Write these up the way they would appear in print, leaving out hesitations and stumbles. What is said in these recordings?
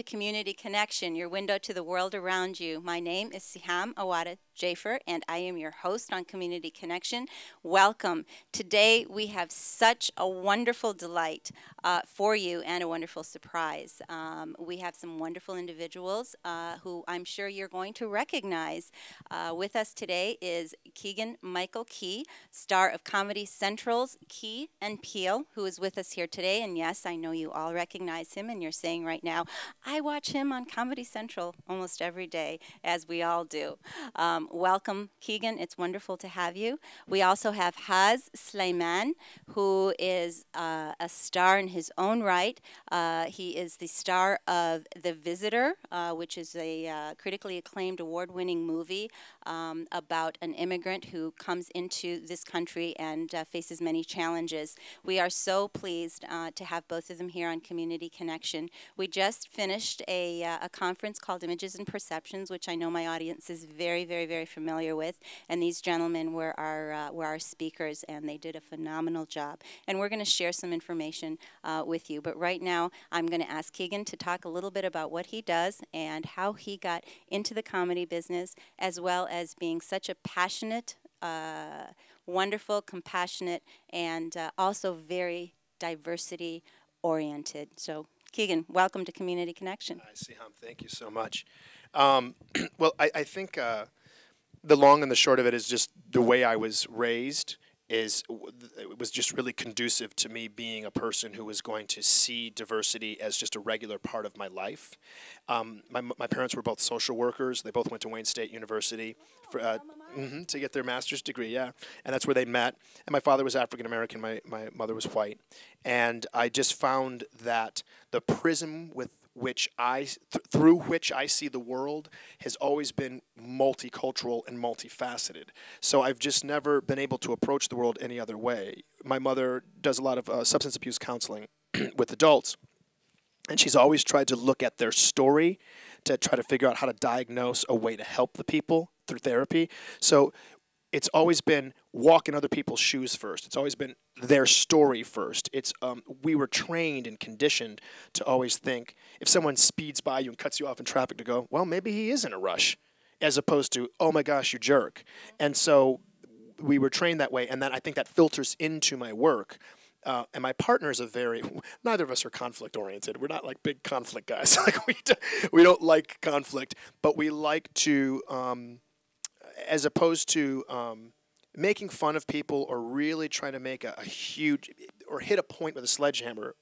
Community Connection, your window to the world around you. My name is Siham Awada Jaafar, and I am your host on Community Connection. Welcome. Today we have such a wonderful delight for you and a wonderful surprise. We have some wonderful individuals who I'm sure you're going to recognize. With us today is Keegan-Michael Key, star of Comedy Central's Key and Peele, who is with us here today. And yes, I know you all recognize him, and you're saying right now, I watch him on Comedy Central almost every day, as we all do. Welcome, Keegan. It's wonderful to have you. We also have Haaz Sleiman, who is a star in his own right. He is the star of The Visitor, which is a critically acclaimed award-winning movie about an immigrant who comes into this country and faces many challenges. We are so pleased to have both of them here on Community Connection. We just finished a conference called Images and Perceptions, which I know my audience is very, very, very familiar with. And these gentlemen were our speakers, and they did a phenomenal job. And we're going to share some information with you. But right now, I'm going to ask Keegan to talk a little bit about what he does and how he got into the comedy business, as well as being such a passionate, wonderful, compassionate, and also very diversity-oriented. So, Keegan, welcome to Community Connection. Hi, Siham. Thank you so much. Well, I think the long and the short of it is just the way I was raised it was just really conducive to me being a person who was going to see diversity as just a regular part of my life. My parents were both social workers. They both went to Wayne State University for, to get their master's degree, yeah. And that's where they met. And my father was African American. My mother was white. And I just found that the prism through which I see the world has always been multicultural and multifaceted. So I've just never been able to approach the world any other way. My mother does a lot of substance abuse counseling with adults, and she's always tried to look at their story to try to figure out how to diagnose a way to help the people through therapy. So it's always been walk in other people's shoes first. It's always been their story first. We were trained and conditioned to always think if someone speeds by you and cuts you off in traffic to go, well, maybe he is in a rush, as opposed to, oh my gosh, you jerk. And so we were trained that way, and then I think that filters into my work. And my partner is neither of us are conflict oriented. We're not like big conflict guys. Like we don't like conflict, but we like to, as opposed to making fun of people or really trying to make a huge or hit a point with a sledgehammer,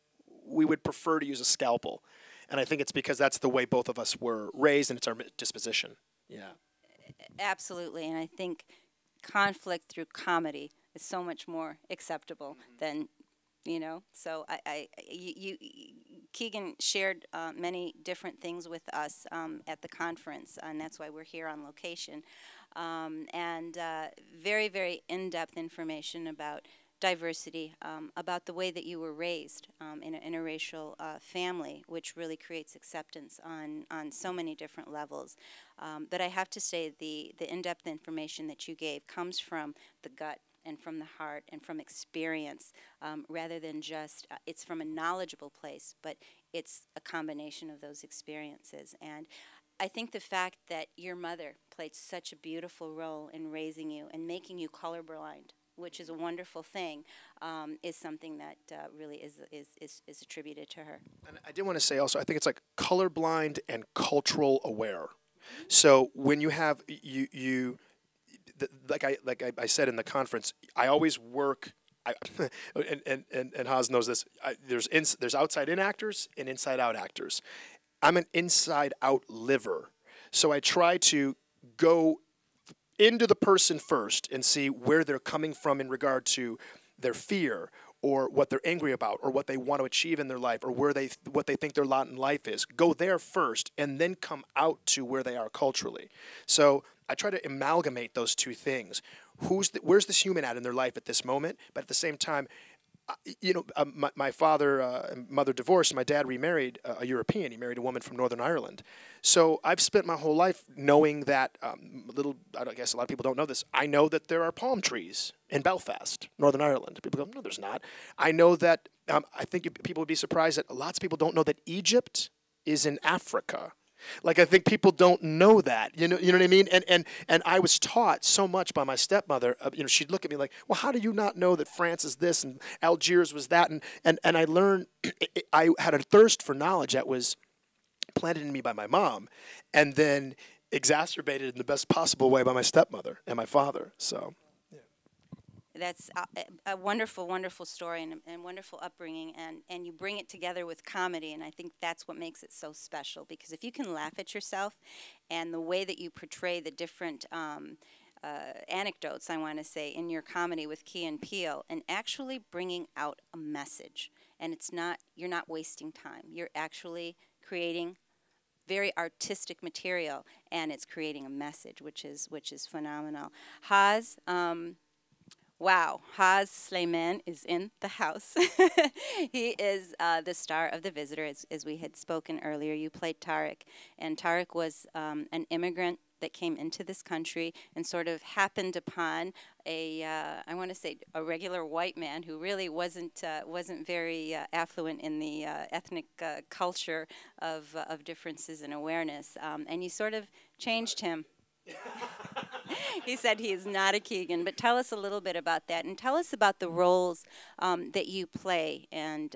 we would prefer to use a scalpel. And I think it's because that's the way both of us were raised, and it's our disposition. Yeah. Absolutely. And I think conflict through comedy is so much more acceptable than, So Keegan shared many different things with us at the conference, and that's why we're here on location. And very, very in-depth information about diversity, about the way that you were raised in an interracial family, which really creates acceptance on so many different levels. But I have to say the in-depth information that you gave comes from the gut and from the heart and from experience, rather than just, it's from a knowledgeable place, but it's a combination of those experiences. And I think the fact that your mother played such a beautiful role in raising you and making you colorblind, which is a wonderful thing, is something that really is attributed to her. And I did want to say also, I think it's like colorblind and cultural aware. So when you have like I said in the conference, I always work. And Haaz knows this. There's outside in actors and inside out actors. I'm an inside out liver, so I try to go into the person first and see where they're coming from in regard to their fear, or what they're angry about, or what they want to achieve in their life, or what they think their lot in life is. Go there first, and then come out to where they are culturally. So I try to amalgamate those two things. Where's this human at in their life at this moment? But at the same time, my father and mother divorced. My dad remarried a European. He married a woman from Northern Ireland. So I've spent my whole life knowing that, I guess a lot of people don't know this, I know that there are palm trees in Belfast, Northern Ireland. People go, no, there's not. I know that, I think people would be surprised that lots of people don't know that Egypt is in Africa. Like, I think people don't know that, you know what I mean? And I was taught so much by my stepmother. She'd look at me like, well, how do you not know that France is this and Algiers was that? And I learned, I had a thirst for knowledge that was planted in me by my mom, and then exacerbated in the best possible way by my stepmother and my father. So. That's a wonderful, wonderful story and wonderful upbringing, and you bring it together with comedy, and I think that's what makes it so special, because if you can laugh at yourself and the way that you portray the different anecdotes, I want to say, in your comedy with Key and Peele, and actually bringing out a message, and you're not wasting time. You're actually creating very artistic material, and it's creating a message, which is phenomenal. Haaz, wow, Haaz Sleiman is in the house. He is the star of The Visitor, as we had spoken earlier. You played Tariq, and Tariq was an immigrant that came into this country and sort of happened upon I want to say, a regular white man who really wasn't very affluent in the ethnic culture of differences and awareness, and you sort of changed him. He said he is not a Keegan, but tell us a little bit about that, and tell us about the roles that you play, and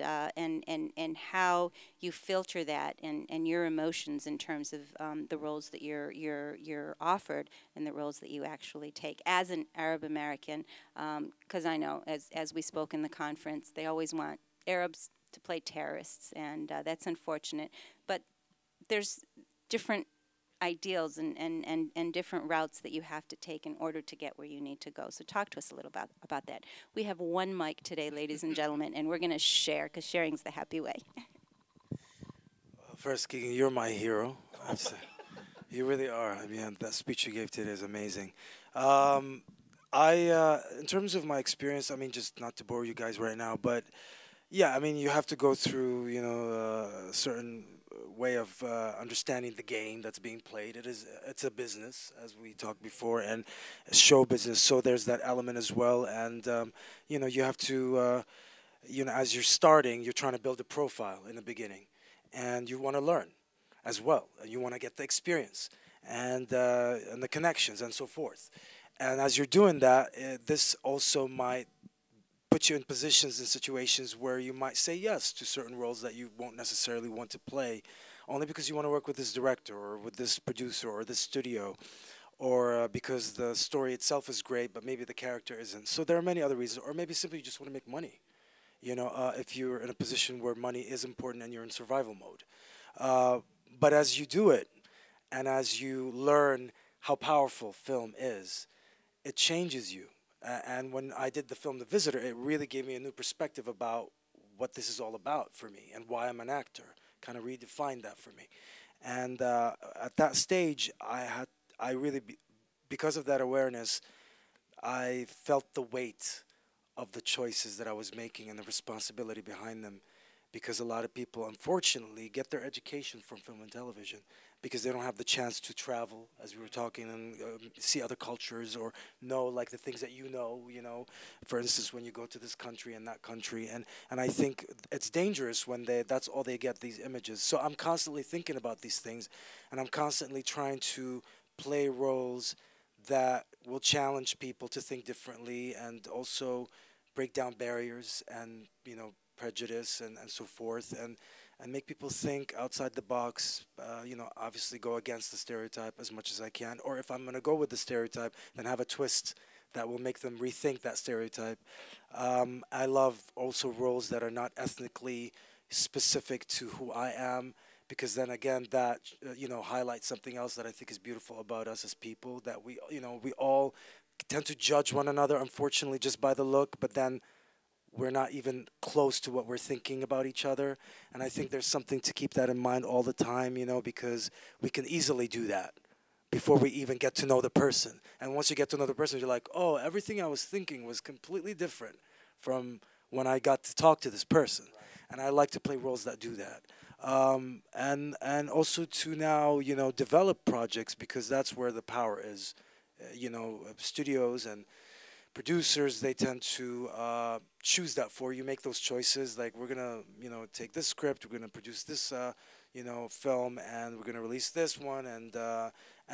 how you filter that and your emotions in terms of the roles that you're offered and the roles that you actually take as an Arab American. Because I know, as we spoke in the conference, they always want Arabs to play terrorists, and that's unfortunate. But there's different ideals and different routes that you have to take in order to get where you need to go. So talk to us a little about that. We have one mic today, ladies and gentlemen, and we're going to share, because sharing's the happy way. First, Keegan, you're my hero. You really are. I mean, that speech you gave today is amazing. In terms of my experience, I mean, just not to bore you guys right now, but yeah, I mean, you have to go through, a certain way of understanding the game that's being played. It's a business, as we talked before, and show business. So there's that element as well, and you have to, as you're starting, you're trying to build a profile in the beginning, and you want to learn as well. You want to get the experience and the connections and so forth. And as you're doing that, this also might put you in positions and situations where you might say yes to certain roles that you won't necessarily want to play, only because you want to work with this director or with this producer or this studio, or because the story itself is great, but maybe the character isn't. So there are many other reasons, or maybe simply you just want to make money. If you're in a position where money is important and you're in survival mode. But as you do it, and as you learn how powerful film is, it changes you. And when I did the film The Visitor, it really gave me a new perspective about what this is all about for me and why I'm an actor. Kind of redefined that for me. And at that stage, because of that awareness, I felt the weight of the choices that I was making and the responsibility behind them, because a lot of people, unfortunately, get their education from film and television because they don't have the chance to travel, as we were talking, and see other cultures or know, like, the things that for instance, when you go to this country and that country. And I think it's dangerous when that's all they get, these images. So I'm constantly thinking about these things, and I'm constantly trying to play roles that will challenge people to think differently and also break down barriers and, prejudice and so forth, and make people think outside the box, obviously go against the stereotype as much as I can. Or if I'm going to go with the stereotype, then have a twist that will make them rethink that stereotype. I love also roles that are not ethnically specific to who I am, because then again, that, highlights something else that I think is beautiful about us as people, that we all tend to judge one another, unfortunately, just by the look, but then we're not even close to what we're thinking about each other. And I think there's something to keep that in mind all the time, because we can easily do that before we even get to know the person. And once you get to know the person, you're like, oh, everything I was thinking was completely different from when I got to talk to this person. And I like to play roles that do that. And also to now, develop projects, because that's where the power is. Studios and producers, they tend to choose that for you, make those choices. Like, we're gonna, take this script, we're gonna produce this, film, and we're gonna release this one, and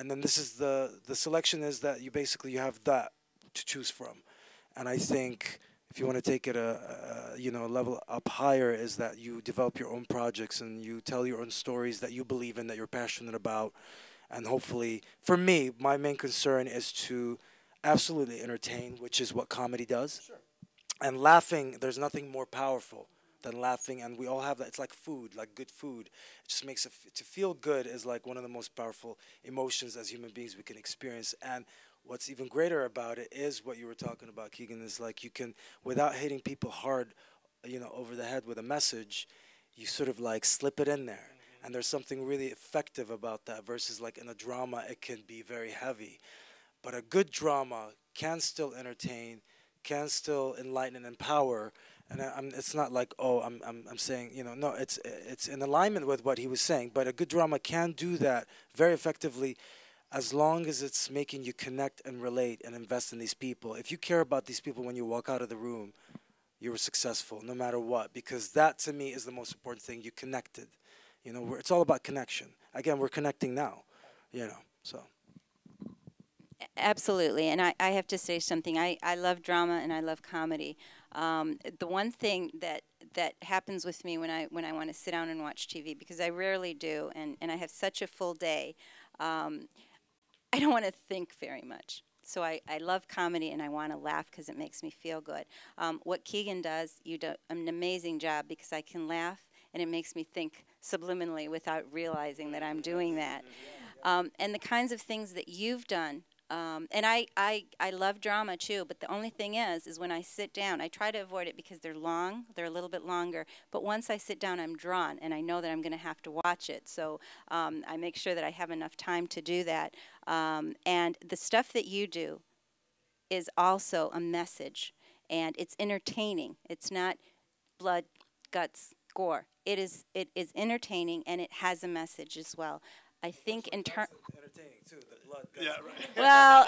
then this is the selection is that you have that to choose from, and I think if you want to take it a level up higher, is that you develop your own projects and you tell your own stories that you believe in, that you're passionate about, and hopefully, for me, my main concern is to absolutely entertain, which is what comedy does. Sure. And laughing, there's nothing more powerful than laughing, and we all have that. It's like food, like good food. It just makes to feel good is like one of the most powerful emotions as human beings we can experience. And what's even greater about it is what you were talking about, Keegan, is like you can, without hitting people hard, over the head with a message, you sort of like slip it in there. And there's something really effective about that versus like in a drama, it can be very heavy. But a good drama can still entertain, can still enlighten and empower. And it's not like, oh, I'm saying, no, it's in alignment with what he was saying. But a good drama can do that very effectively as long as it's making you connect and relate and invest in these people. If you care about these people when you walk out of the room, you were successful no matter what. Because that, to me, is the most important thing. You connected. It's all about connection. Again, we're connecting now, so. Absolutely, and I have to say something. I love drama and I love comedy. The one thing that happens with me when I want to sit down and watch TV, because I rarely do, and I have such a full day, I don't want to think very much. So I love comedy and I want to laugh because it makes me feel good. What Keegan does, you do an amazing job, because I can laugh and it makes me think subliminally without realizing that I'm doing that. And the kinds of things that you've done. And I love drama too, but the only thing is when I sit down, I try to avoid it because they're long, they're a little bit longer, but once I sit down, I'm drawn, and I know that I'm going to have to watch it, so I make sure that I have enough time to do that. And the stuff that you do is also a message, and it's entertaining. It's not blood, guts, gore. It is entertaining, and it has a message as well. I think in terms. Entertaining too, the blood. Yeah, right. Well,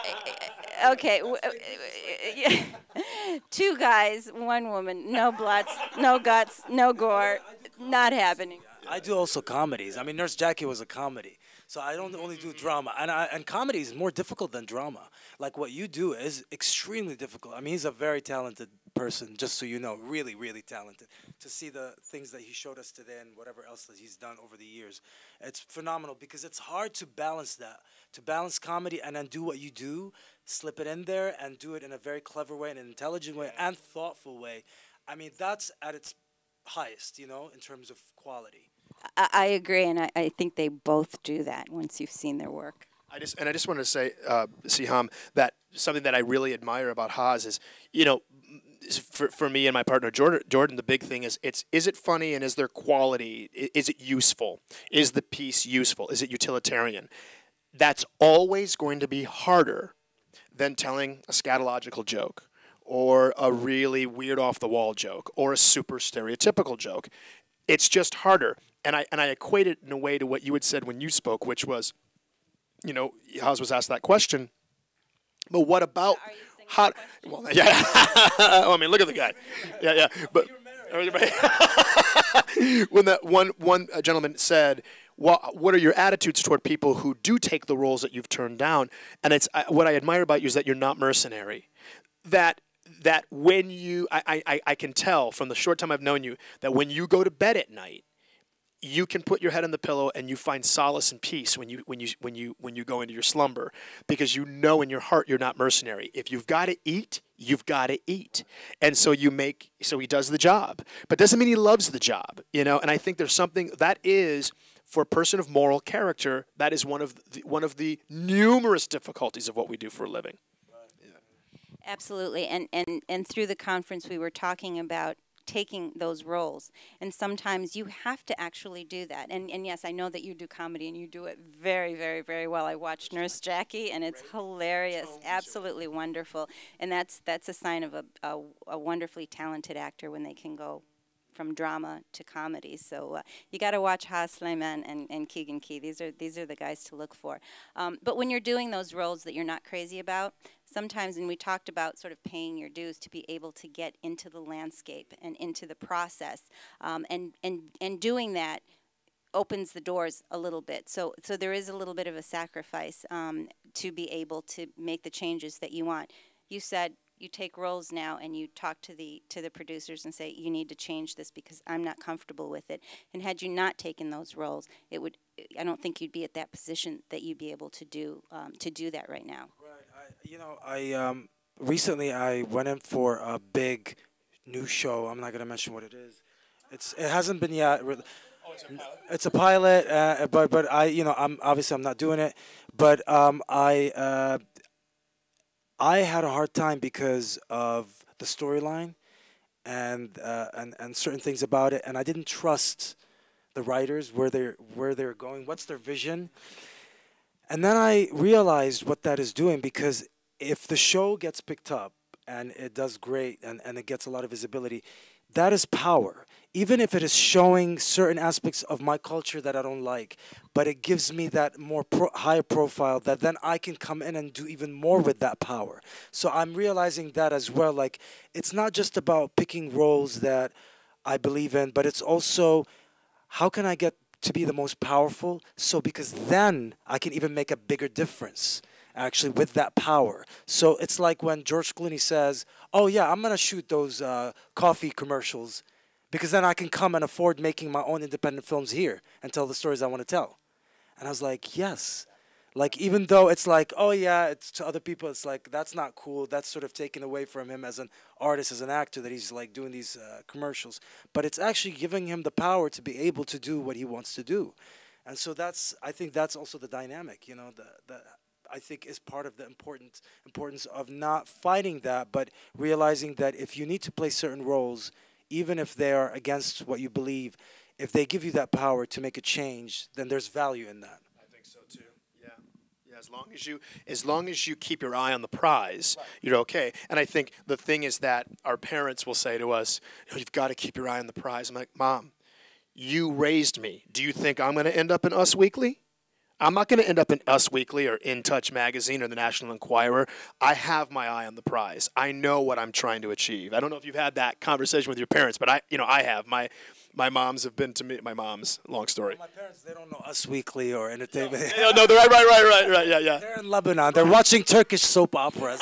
okay. Yeah. Two guys, one woman, no bloods, no guts, no gore, not happening. I do also comedies. I mean, Nurse Jackie was a comedy. So I don't only do drama. And comedy is more difficult than drama. Like what you do is extremely difficult. I mean, he's a very talented person, just so you know, really, really talented. To see the things that he showed us today and whatever else that he's done over the years, it's phenomenal because it's hard to balance that. To balance comedy and then do what you do, slip it in there and do it in a very clever way, an intelligent way, and thoughtful way. I mean, that's at its highest, in terms of quality. I agree, and I think they both do that once you've seen their work. I just wanted to say, Siham, that something that I really admire about Haaz is, for me and my partner Jordan, the big thing is it funny and is there quality? Is it useful? Is the piece useful? Is it utilitarian? That's always going to be harder than telling a scatological joke or a really weird off the wall joke or a super stereotypical joke. It's just harder. And I equate it in a way to what you had said when you spoke, which was, Haaz was asked that question. But what about how? Well, yeah. I mean, look at the guy. Yeah. But when that one gentleman said, "Well, what are your attitudes toward people who do take the roles that you've turned down?" And it's what I admire about you is that you're not mercenary. That when you, I can tell from the short time I've known you that when you go to bed at night, you can put your head on the pillow and you find solace and peace when you go into your slumber, because you know in your heart you're not mercenary. If you've got to eat, you've got to eat, and so he does the job, but doesn't mean he loves the job, And I think there's something that is, for a person of moral character, that is one of the numerous difficulties of what we do for a living. Absolutely, and through the conference we were talking about taking those roles, and sometimes you have to actually do that. And yes, I know that you do comedy and you do it very, very, very well. I watched Nurse Jackie and it's hilarious, absolutely wonderful, and that's a sign of a wonderfully talented actor when they can go from drama to comedy. So you got to watch Haaz Sleiman and Keegan Key. These are the guys to look for. But when you're doing those roles that you're not crazy about, sometimes, and we talked about sort of paying your dues to be able to get into the landscape and into the process, and doing that opens the doors a little bit. So there is a little bit of a sacrifice to be able to make the changes that you want. You said you take roles now and you talk to the producers and say, you need to change this because I'm not comfortable with it. And had you not taken those roles, I don't think you'd be at that position that you'd be able to do that right now. Right. Recently I went in for a big new show. I'm not gonna mention what it is. It hasn't been yet. It's a pilot, but I'm not doing it. But I had a hard time because of the storyline and certain things about it, and I didn't trust the writers where they're going, what's their vision. And then I realized what that is doing, because if the show gets picked up and it does great and it gets a lot of visibility, that is power. Even if it is showing certain aspects of my culture that I don't like, but it gives me that more higher profile that then I can come in and do even more with that power. So I'm realizing that as well. Like, it's not just about picking roles that I believe in, but it's also how can I get to be the most powerful? So because then I can even make a bigger difference actually with that power. So it's like when George Clooney says, oh yeah, I'm going to shoot those coffee commercials because then I can come and afford making my own independent films here and tell the stories I want to tell. And I was like, yes. Like, even though it's like, oh yeah, it's to other people, it's like, that's not cool. That's sort of taken away from him as an artist, as an actor, that he's like doing these commercials. But it's actually giving him the power to be able to do what he wants to do. And so I think that's also the dynamic, I think is part of the importance of not fighting that, but realizing that if you need to play certain roles, even if they are against what you believe, if they give you that power to make a change, then there's value in that. I think so too. Yeah. Yeah, as long as you keep your eye on the prize, you're okay. And I think the thing is that our parents will say to us, you've got to keep your eye on the prize. I'm like, Mom, you raised me. Do you think I'm going to end up in Us Weekly? I'm not going to end up in Us Weekly or In Touch Magazine or the National Enquirer. I have my eye on the prize. I know what I'm trying to achieve. I don't know if you've had that conversation with your parents, but I have. My moms have been to me. My mom's, long story. My parents, they don't know Us Weekly or Entertainment. No, they're right. Yeah. They're in Lebanon. They're watching Turkish soap operas.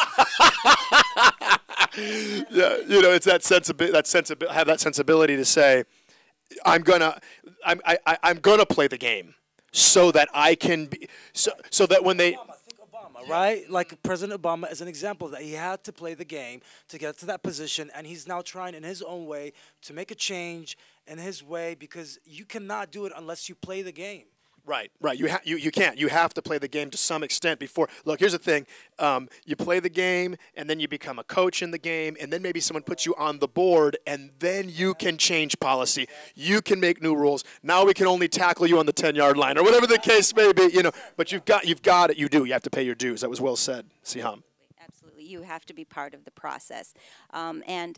Yeah, it's that sensibility to say, I'm gonna play the game. So that I can be, so that when they, Obama, right? Like President Obama is an example that he had to play the game to get to that position, and he's now trying in his own way to make a change in his way, because you cannot do it unless you play the game. Right. You can't. You have to play the game to some extent before. Look, here's the thing. You play the game, and then you become a coach in the game, and then maybe someone puts you on the board, and then you can change policy. You can make new rules. Now we can only tackle you on the 10-yard line, or whatever the case may be. But you've got it. You do. You have to pay your dues. That was well said, Siham. Absolutely, you have to be part of the process. And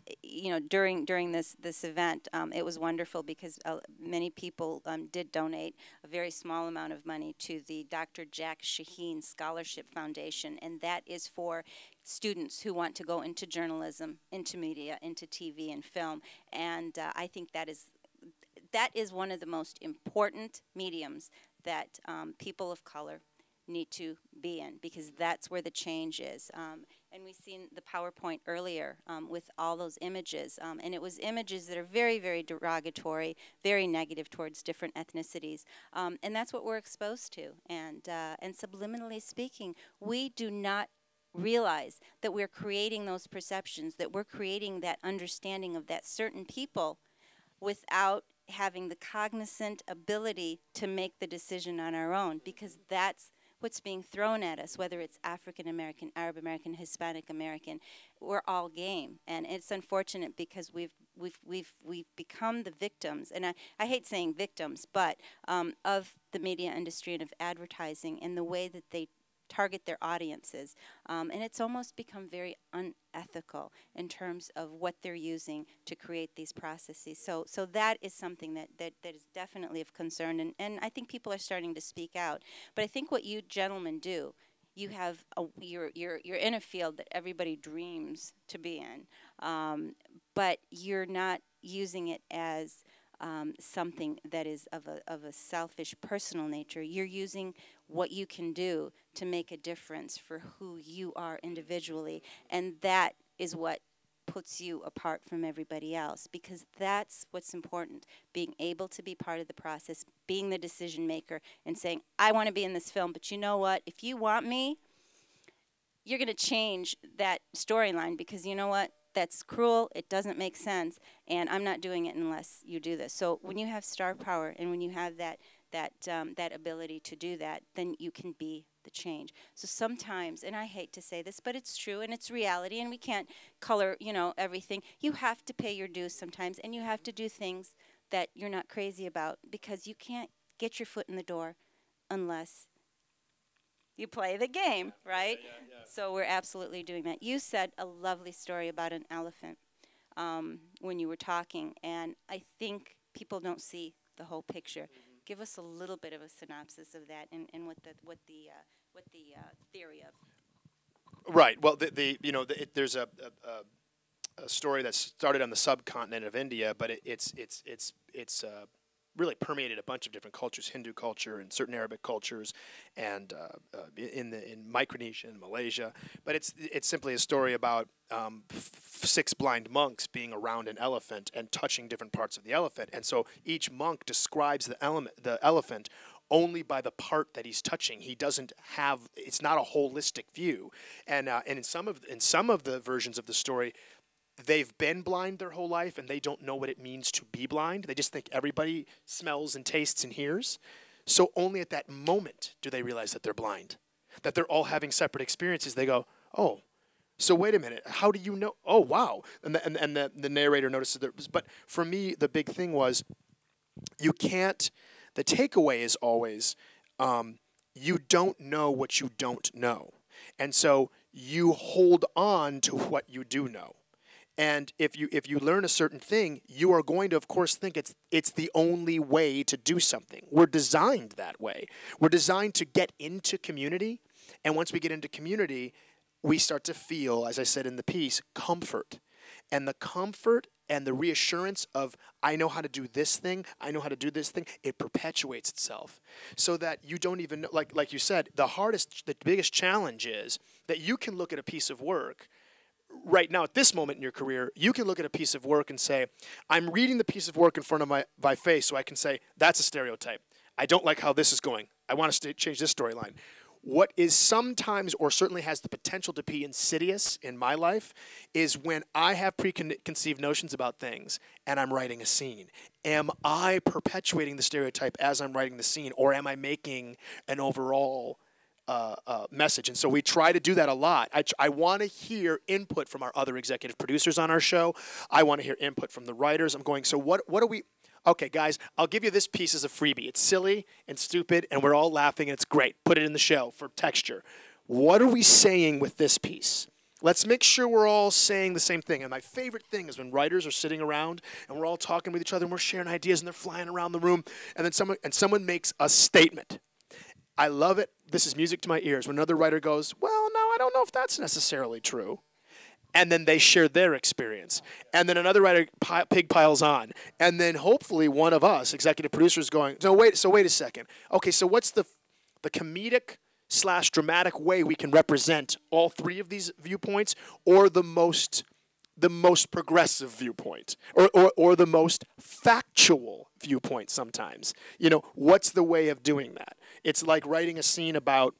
during this event, it was wonderful because many people did donate a very small amount of money to the Dr. Jack Shaheen Scholarship Foundation, and that is for students who want to go into journalism, into media, into TV and film. And I think that is one of the most important mediums that people of color need to be in, because that's where the change is. And we've seen the PowerPoint earlier with all those images, and it was images that are very, very derogatory, very negative towards different ethnicities, and that's what we're exposed to. And subliminally speaking, we do not realize that we're creating those perceptions, that we're creating that understanding of that certain people without having the cognizant ability to make the decision on our own, because that's what's being thrown at us, whether it's African American, Arab American, Hispanic American. We're all game, and it's unfortunate because we've become the victims, and I hate saying victims, but of the media industry and of advertising and the way that they target their audiences, and it's almost become very unethical in terms of what they're using to create these processes. So that is something that is definitely of concern, and I think people are starting to speak out. But I think what you gentlemen do, you have you're in a field that everybody dreams to be in, but you're not using it as something that is of a selfish, personal nature. You're using what you can do to make a difference for who you are individually, and that is what puts you apart from everybody else, because that's what's important, being able to be part of the process, being the decision maker, and saying, I want to be in this film, but you know what? If you want me, you're going to change that storyline, because you know what? That's cruel. It doesn't make sense, and I'm not doing it unless you do this. So when you have star power and when you have that ability to do that, then you can be the change. So sometimes, and I hate to say this, but it's true and it's reality, and we can't color, everything. You have to pay your dues sometimes, and you have to do things that you're not crazy about, because you can't get your foot in the door unless you play the game, right? Yeah. So we're absolutely doing that. You said a lovely story about an elephant when you were talking, and I think people don't see the whole picture. Give us a little bit of a synopsis of that, and what the theory of. Right. Well, there's a story that started on the subcontinent of India, but it's really permeated a bunch of different cultures, Hindu culture and certain Arabic cultures, and in Micronesia and Malaysia. But it's simply a story about 6 blind monks being around an elephant and touching different parts of the elephant. And so each monk describes the elephant only by the part that he's touching. He doesn't have, it's not a holistic view. And in some of the versions of the story, they've been blind their whole life and they don't know what it means to be blind. They just think everybody smells and tastes and hears. So only at that moment do they realize that they're blind, that they're all having separate experiences. They go, oh, so wait a minute, how do you know? Oh, wow. And the narrator notices that. But for me, the big thing was, you can't, the takeaway is always, you don't know what you don't know. And so you hold on to what you do know. And if you learn a certain thing, you are going to, of course, think it's the only way to do something. We're designed that way. We're designed to get into community. And once we get into community, we start to feel, as I said in the piece, comfort. And the comfort and the reassurance of, I know how to do this thing, I know how to do this thing, it perpetuates itself. So that you don't even know, like you said, the biggest challenge is that you can look at a piece of work right now, at this moment in your career, you can look at a piece of work and say, I'm reading the piece of work in front of my face, so I can say, that's a stereotype. I don't like how this is going. I want to change this storyline. What is sometimes, or certainly has the potential to be insidious in my life, is when I have preconceived notions about things and I'm writing a scene. Am I perpetuating the stereotype as I'm writing the scene, or am I making an overall message? And so we try to do that a lot. I want to hear input from our other executive producers on our show. I want to hear input from the writers. I'm going, so what do we... Okay, guys, I'll give you this piece as a freebie. It's silly and stupid, and we're all laughing, and it's great. Put it in the show for texture. What are we saying with this piece? Let's make sure we're all saying the same thing. And my favorite thing is when writers are sitting around, and we're all talking with each other, and we're sharing ideas, and they're flying around the room, and then someone makes a statement. I love it. This is music to my ears. When another writer goes, well, no, I don't know if that's necessarily true. And then they share their experience. And then another writer pig piles on. And then hopefully one of us, executive producers, going, so wait a second. Okay, so what's the comedic / dramatic way we can represent all 3 of these viewpoints, or the most progressive viewpoint, or the most factual viewpoint sometimes? What's the way of doing that? It's like writing a scene about,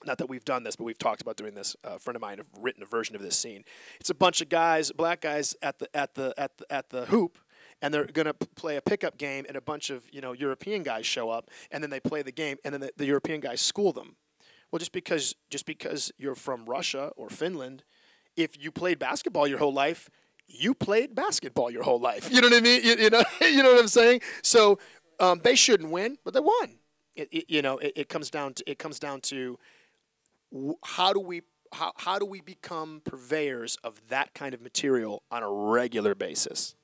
not that we've done this, but we've talked about doing this. A friend of mine have written a version of this scene. It's a bunch of guys, black guys, at the hoop, and they're going to play a pickup game, and a bunch of European guys show up, and then they play the game, and then the European guys school them. Well, just because you're from Russia or Finland, if you played basketball your whole life, you played basketball your whole life. You know what I mean? You know what I'm saying? So they shouldn't win, but they won. It comes down to how do we become purveyors of that kind of material on a regular basis?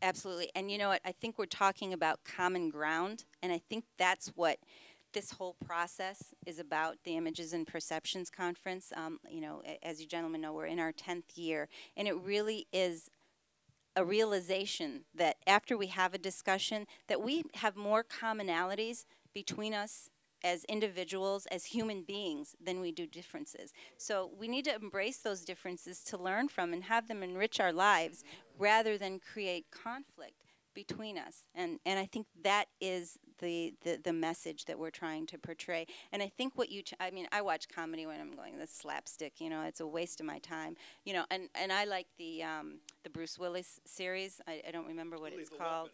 Absolutely. And you know what? I think we're talking about common ground, and I think that's what this whole process is about, the Images and Perceptions Conference. As you gentlemen know, we're in our 10th year, and it really is a realization that after we have a discussion, that we have more commonalities between us as individuals, as human beings, than we do differences. So we need to embrace those differences to learn from and have them enrich our lives rather than create conflict between us. And I think that is the message that we're trying to portray. And I think what I mean, I watch comedy when I'm going, this slapstick, you know, it's a waste of my time. You know, and I like the Bruce Willis series. I don't remember what it's called.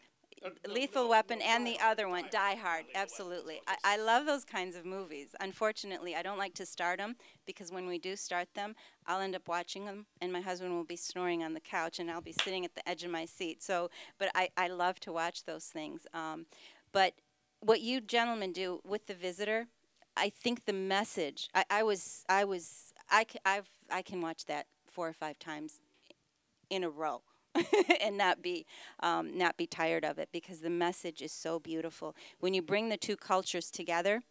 Lethal Weapon and the other one, Die Hard, absolutely. I love those kinds of movies. Unfortunately, I don't like to start them because when we do start them, I'll end up watching them and my husband will be snoring on the couch and I'll be sitting at the edge of my seat. So, but I love to watch those things. But what you gentlemen do with The Visitor, I think the message, I can watch that 4 or 5 times in a row. And not be tired of it, because the message is so beautiful. When you bring the two cultures together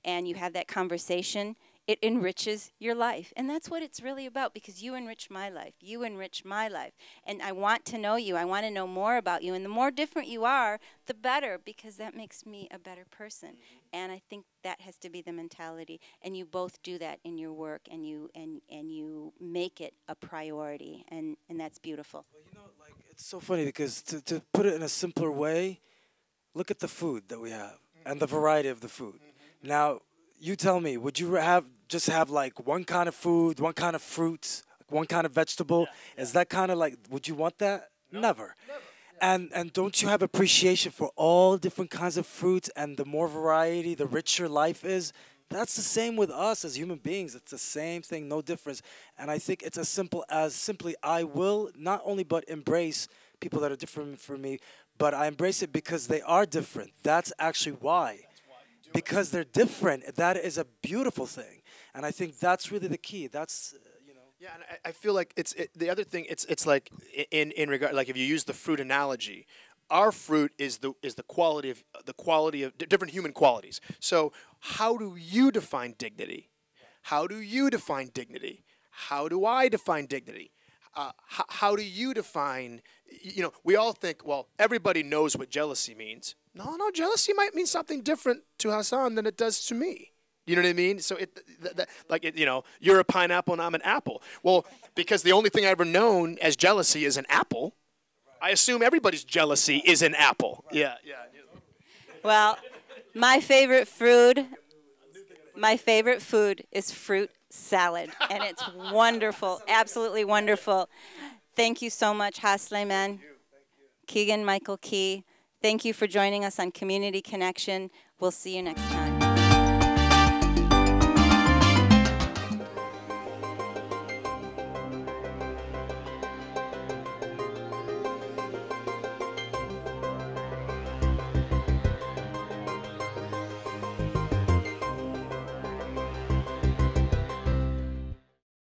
and you have that conversation, it enriches your life. And that's what it's really about, because you enrich my life. You enrich my life. And I want to know you. I want to know more about you. And the more different you are, the better, because that makes me a better person. And I think that has to be the mentality. And you both do that in your work, and you make it a priority. And that's beautiful. Well, you know, like, it's so funny because to put it in a simpler way, look at the food that we have and the variety of the food. Now, you tell me, would you just have like one kind of food, one kind of fruit, one kind of vegetable? Yeah. Is that kind of like, would you want that? No, never. And don't you have appreciation for all different kinds of fruits, and the more variety, the richer life is? That's the same with us as human beings. It's the same thing, no difference. And I think it's as simple as simply, I will not only but embrace people that are different from me, but I embrace it because they are different. That's actually why. Because they're different. That is a beautiful thing. And I think that's really the key. That's, you know. Yeah, and I feel like the other thing, it's like in regard, like if you use the fruit analogy, our fruit is the quality of different human qualities. So how do you define dignity? How do you define dignity? How do I define dignity? How do you define, you know, we all think, well, everybody knows what jealousy means. No, jealousy might mean something different to Hassan than it does to me. You know what I mean? So you know, you're a pineapple and I'm an apple. Well, because the only thing I've ever known as jealousy is an apple, I assume everybody's jealousy is an apple. Yeah. Well, my favorite food is fruit salad, and it's wonderful, absolutely wonderful. Thank you so much, Haaz Sleiman, Keegan-Michael Key. Thank you for joining us on Community Connection. We'll see you next time.